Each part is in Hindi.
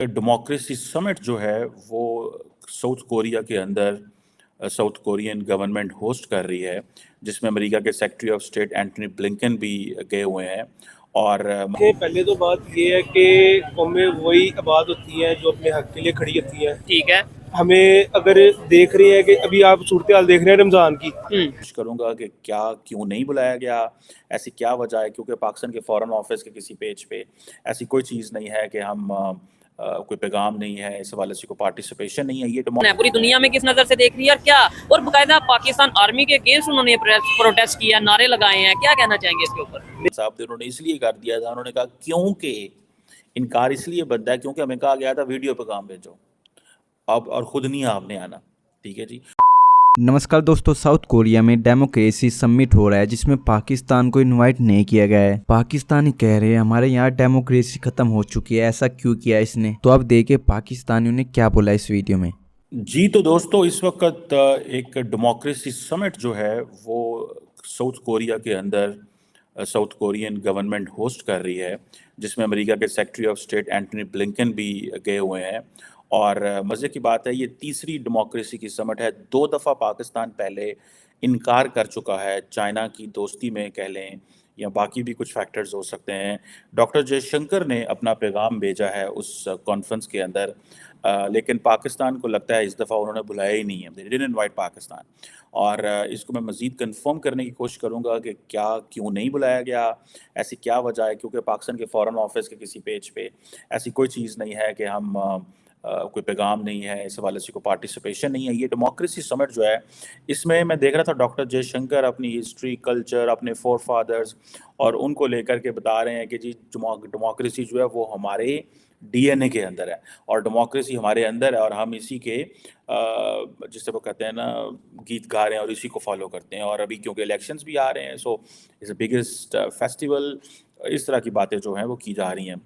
डेमोक्रेसी समिट जो है वो साउथ कोरिया के अंदर साउथ कोरियन गवर्नमेंट होस्ट कर रही है, जिसमें अमेरिका के secretary of state Antony Blinken भी गए हुए हैं। और पहले तो बात ये है कि कौमें वही आबाद होती हैं जो अपने हक के लिए खड़ी होती हैं। ठीक है। हमें अगर देख रहे हैं कि अभी आप सूरत हाल देख रहे हैं रमज़ान की, कोशिश करूंगा कि क्या क्यों नहीं बुलाया गया, ऐसी क्या वजह है, क्योंकि पाकिस्तान के फॉरेन ऑफिस के किसी पेज पे ऐसी कोई चीज़ नहीं है कि हम कोई पैगाम नहीं है, इस हवाले से कोई पार्टिसिपेशन नहीं है। ये पूरी दुनिया में किस नजर से देख रही है और क्या, और बाकायदा पाकिस्तान आर्मी के अगेंस्ट उन्होंने प्रोटेस्ट किया, नारे लगाए हैं, क्या कहना चाहेंगे इसके ऊपर? साहब ने उन्होंने इसलिए कर दिया था, उन्होंने कहा क्योंकि इनकार इसलिए बनता है क्योंकि हमें कहा गया था वीडियो पैगाम भेजो, अब और खुद नहीं आपने आना। ठीक है जी। नमस्कार दोस्तों, साउथ कोरिया में डेमोक्रेसी समिट हो रहा है जिसमें पाकिस्तान को इनवाइट नहीं किया गया है। पाकिस्तानी कह रहे हैं हमारे यहाँ डेमोक्रेसी खत्म हो चुकी है, ऐसा क्यों किया इसने? तो अब देखिए पाकिस्तानियों ने क्या बोला इस वीडियो में। जी तो दोस्तों, इस वक्त एक डेमोक्रेसी समिट जो है वो साउथ कोरिया के अंदर साउथ कोरियन गवर्नमेंट होस्ट कर रही है, जिसमें अमेरिका के secretary of state Antony Blinken भी गए हुए हैं। और मज़े की बात है, ये तीसरी डेमोक्रेसी की समिट है। 2 दफ़ा पाकिस्तान पहले इनकार कर चुका है, चाइना की दोस्ती में कह लें या बाकी भी कुछ फैक्टर्स हो सकते हैं। डॉक्टर जयशंकर ने अपना पैगाम भेजा है उस कॉन्फ्रेंस के अंदर, लेकिन पाकिस्तान को लगता है इस दफ़ा उन्होंने बुलाया ही नहीं है, दे डिडंट इनवाइट पाकिस्तान। और इसको मैं मज़ीद कंफर्म करने की कोशिश करूँगा कि क्या क्यों नहीं बुलाया गया, ऐसी क्या वजह है, क्योंकि पाकिस्तान के फॉरेन ऑफिस के किसी पेज पे ऐसी कोई चीज़ नहीं है कि हम कोई पैगाम नहीं है, इस हवाले से कोई पार्टिसिपेशन नहीं है। ये डेमोक्रेसी समिट जो है, इसमें मैं देख रहा था डॉक्टर जयशंकर अपनी हिस्ट्री, कल्चर, अपने फोर फादर्स और उनको लेकर के बता रहे हैं कि जी डेमोक्रेसी जो है वो हमारे डीएनए के अंदर है और डेमोक्रेसी हमारे अंदर है और हम इसी के जिसे वो कहते हैं ना, गीत गा रहे हैं और इसी को फॉलो करते हैं। और अभी क्योंकि इलेक्शंस भी आ रहे हैं, सो इट्स बिगेस्ट फेस्टिवल, इस तरह की बातें जो हैं वो की जा रही हैं।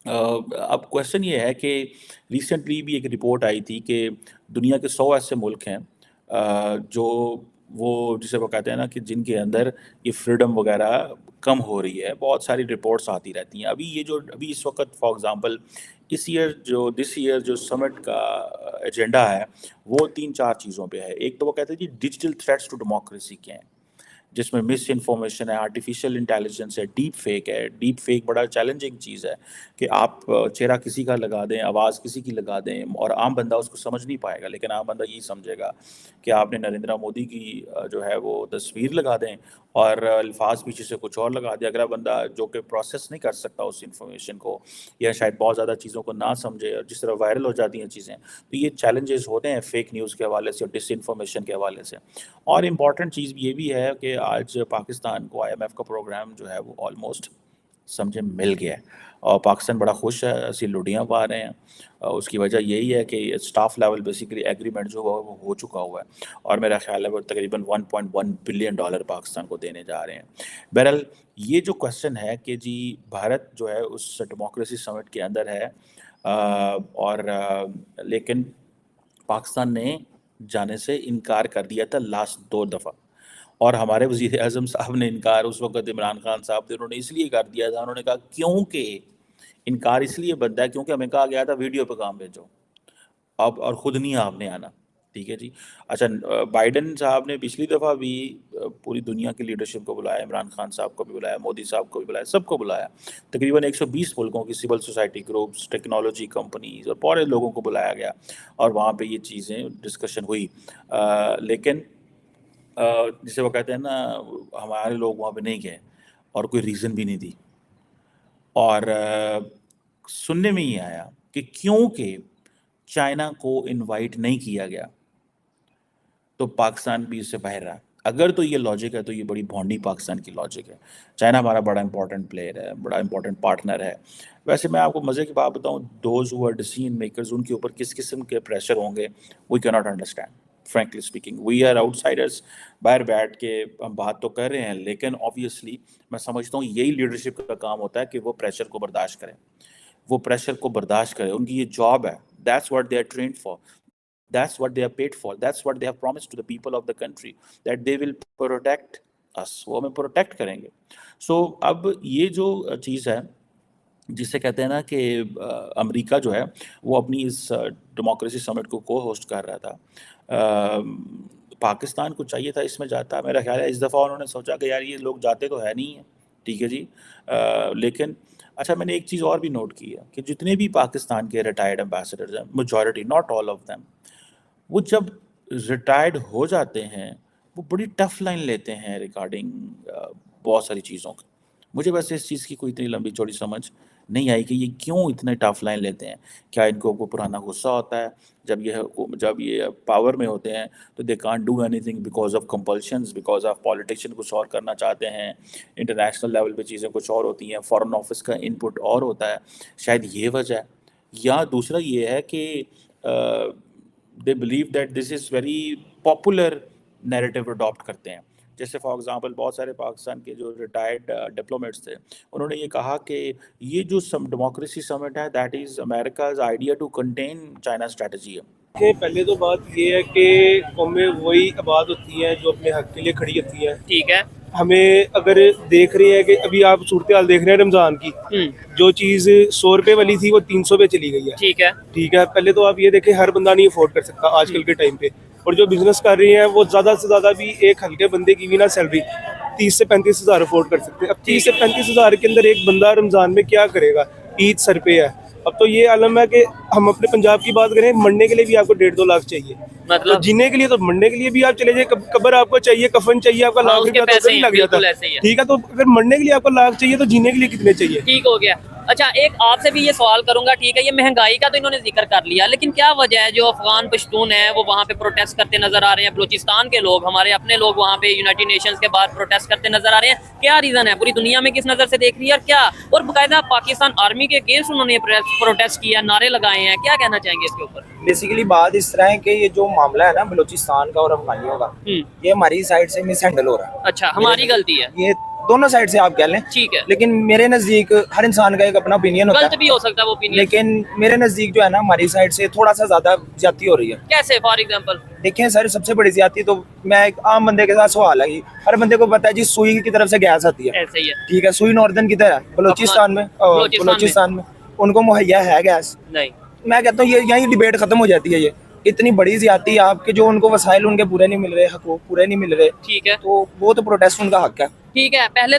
अब क्वेश्चन ये है कि रिसेंटली भी एक रिपोर्ट आई थी कि दुनिया के 100 ऐसे मुल्क हैं जो वो जिसे वो कहते हैं ना कि जिनके अंदर ये फ्रीडम वगैरह कम हो रही है। बहुत सारी रिपोर्ट्स आती रहती हैं। अभी इस वक्त फॉर एग्जांपल दिस ईयर जो समिट का एजेंडा है वो 3-4 चीज़ों पे है। एक तो वो कहते हैं जी डिजिटल थ्रेट्स टू डेमोक्रेसी क्या हैं, जिसमें मिस इन्फॉर्मेशन है, आर्टिफिशियल इंटेलिजेंस है, डीप फेक है। डीप फेक बड़ा चैलेंजिंग चीज़ है कि आप चेहरा किसी का लगा दें, आवाज़ किसी की लगा दें और आम बंदा उसको समझ नहीं पाएगा, लेकिन आम बंदा यही समझेगा कि आपने नरेंद्र मोदी की जो है वो तस्वीर लगा दें और अल्फाज पीछे से कुछ और लगा दें। अगला बंदा जो कि प्रोसेस नहीं कर सकता उस इन्फॉर्मेशन को या शायद बहुत ज़्यादा चीज़ों को ना समझे और जिस तरह वायरल हो जाती हैं चीज़ें, तो ये चैलेंजेस होते हैं फेक न्यूज़ के हवाले से और डिसइन्फॉर्मेशन के हवाले से। और इम्पॉर्टेंट चीज़ ये भी है कि आज पाकिस्तान को आईएमएफ का प्रोग्राम जो है वो ऑलमोस्ट समझे मिल गया है और पाकिस्तान बड़ा खुश है, ऐसी लुटियाँ पा रहे हैं। उसकी वजह यही है कि स्टाफ लेवल बेसिकली एग्रीमेंट जो हुआ वो हो चुका हुआ है और मेरा ख्याल है वो तकरीबन $1.1 बिलियन पाकिस्तान को देने जा रहे हैं। बहरहाल ये जो क्वेश्चन है कि जी भारत जो है उस डेमोक्रेसी समिट के अंदर है लेकिन पाकिस्तान ने जाने से इनकार कर दिया था लास्ट 2 दफ़ा और हमारे वज़ीर आज़म साहब ने इनकार उस वक़्त इमरान खान साहब थे, उन्होंने इसलिए कर दिया था, उन्होंने कहा क्योंकि इनकार इसलिए बनता है क्योंकि हमें कहा गया था वीडियो पैगाम भेजो, अब और खुद नहीं आपने आना। ठीक है जी। अच्छा, बाइडेन साहब ने पिछली दफ़ा भी पूरी दुनिया की लीडरशिप को बुलाया, इमरान खान साहब को भी बुलाया, मोदी साहब को भी बुलाया, सबको बुलाया। तकरीबन 120 मुल्कों की civil society groups, technology companies और पूरे लोगों को बुलाया गया और वहाँ पे ये चीज़ें डिस्कशन हुई। लेकिन जिसे वो कहते हैं ना, हमारे लोग वहाँ पे नहीं गए और कोई रीज़न भी नहीं दी और सुनने में ये आया कि क्योंकि चाइना को इनवाइट नहीं किया गया तो पाकिस्तान भी इससे बाहर रहा। अगर तो ये लॉजिक है तो ये बड़ी भोंडी पाकिस्तान की लॉजिक है। चाइना हमारा बड़ा इंपॉर्टेंट प्लेयर है, बड़ा इंपॉर्टेंट पार्टनर है। वैसे मैं आपको मज़े की बात बताऊं, those who are decision makers उनके ऊपर किस किस्म के प्रेशर होंगे we can not understand. Frankly speaking we are outsiders, बाहर बैठ के हम बात तो कर रहे हैं लेकिन ऑब्वियसली मैं समझता हूँ यही लीडरशिप का काम होता है कि वो प्रेशर को बर्दाश्त करें, वो प्रेशर को बर्दाश्त करें। उनकी ये जॉब है, that's what they are trained for, that's what they are paid for, that's what they have promised to the people of the country that they will protect us, वो हमें प्रोटेक्ट करेंगे। सो अब ये जो चीज़ है जिसे कहते हैं ना कि अमेरिका जो है वो अपनी इस डेमोक्रेसी समिट को होस्ट कर रहा था। पाकिस्तान को चाहिए था इसमें जाता, मेरा ख्याल है इस दफ़ा उन्होंने सोचा कि यार ये लोग जाते तो है नहीं है, ठीक है जी। लेकिन अच्छा, मैंने एक चीज़ और भी नोट की है कि जितने भी पाकिस्तान के रिटायर्ड एम्बेसडर्स हैं, majority, not all of them, वो जब रिटायर्ड हो जाते हैं वो बड़ी टफ लाइन लेते हैं रिगार्डिंग बहुत सारी चीज़ों की। मुझे बस इस चीज़ की कोई इतनी लंबी चौड़ी समझ नहीं आई कि ये क्यों इतने टफ लाइन लेते हैं। क्या इनको कोई पुराना गुस्सा होता है जब ये पावर में होते हैं तो they can't do anything because of compulsions, because of politician कुछ और करना चाहते हैं, इंटरनेशनल लेवल पे चीज़ें कुछ और होती हैं, फॉरेन ऑफिस का इनपुट और होता है, शायद ये वजह है। या दूसरा ये है कि they believe that this is very popular narrative adopt करते हैं। जैसे फॉर एग्जांपल बहुत सारे पाकिस्तान के जो रिटायर्ड डिप्लोमेट्स थे, उन्होंने ये कहा कि ये जो डेमोक्रेसी समिट है that is America's idea to contain China strategy है। कि पहले तो बात ये है कि कौमें वही आबाद होती हैं जो अपने हक के लिए खड़ी होती हैं। ठीक है। हमें अगर देख रहे हैं कि अभी आप सूरत हाल देख रहे हैं रमज़ान की, जो चीज़ 100 रुपये वाली थी वो 300 पे चली गई है। ठीक है। ठीक है, पहले तो आप ये देखें हर बंदा नहीं अफोर्ड कर सकता आजकल के टाइम पे, और जो बिजनेस कर रही हैं वो ज़्यादा से ज़्यादा भी एक हल्के बंदे की भी ना सैलरी 30 से 35 हज़ार अफोर्ड कर सकते हैं। अब 30 से 35 हज़ार के अंदर एक बंदा रमज़ान में क्या करेगा? ईद सर पे है। अब तो ये आलम है कि हम अपने पंजाब की बात करें, मरने के लिए भी आपको 1.5-2 लाख चाहिए, मतलब तो जीने के लिए, तो मरने के लिए भी आप चले जाए, कब्र आपको चाहिए, कफन चाहिए, आपका लाख रुपया तो नहीं लग जाता। ठीक है, तो अगर मरने के लिए आपको लाख चाहिए तो जीने के लिए कितने चाहिए? ठीक हो गया। अच्छा, एक आपसे भी ये सवाल करूंगा, ठीक है, ये महंगाई का तो इन्होंने जिक्र कर लिया, लेकिन क्या वजह है जो अफगान पश्तून है वो वहाँ पे प्रोटेस्ट करते नजर आ रहे हैं, बलूचिस्तान के लोग, हमारे अपने लोग वहाँ पे यूनाइटेड नेशंस के बाहर प्रोटेस्ट करते नजर आ रहे हैं? क्या रीजन है? पूरी दुनिया में किस नजर से देख रही है और क्या, और बाकायदा पाकिस्तान आर्मी के अगेंस्ट उन्होंने प्रोटेस्ट किया, नारे लगाए हैं, क्या कहना चाहेंगे इसके ऊपर? बेसिकली बात इस तरह है कि ये जो मामला है ना बलूचिस्तान का और अफगानियों का, ये हमारी साइड से मिस हैंडल हो रहा है। अच्छा, हमारी गलती है? ये दोनों साइड से आप कह लें, ठीक है, लेकिन मेरे नजदीक हर इंसान का एक अपना ओपिनियन होता गलत है, भी हो सकता है वो ओपिनियन, लेकिन मेरे नजदीक जो है ना हमारी साइड से थोड़ा सा ज्यादा ज्यादती हो रही है। कैसे? फॉर एग्जांपल देखें सर, सबसे बड़ी ज्यादती तो मैं एक आम बंदे के साथ सवाल है कि हर बंदे को पता है जी सुई की तरफ से गैस आती है, ऐसे ही है। ठीक है, सुई नॉर्दर्न की तरह बलूचिस्तान में उनको मुहैया है गैस। नहीं, मैं कहता हूँ ये यही डिबेट खत्म हो जाती है। ये इतनी बड़ी ज्यादती आपके जो उनको वसाइल उनके पूरे नहीं मिल रहे, हकूक पूरे नहीं मिल रहे, ठीक है, तो वो तो प्रोटेस्ट उनका हक है। ठीक है। पहले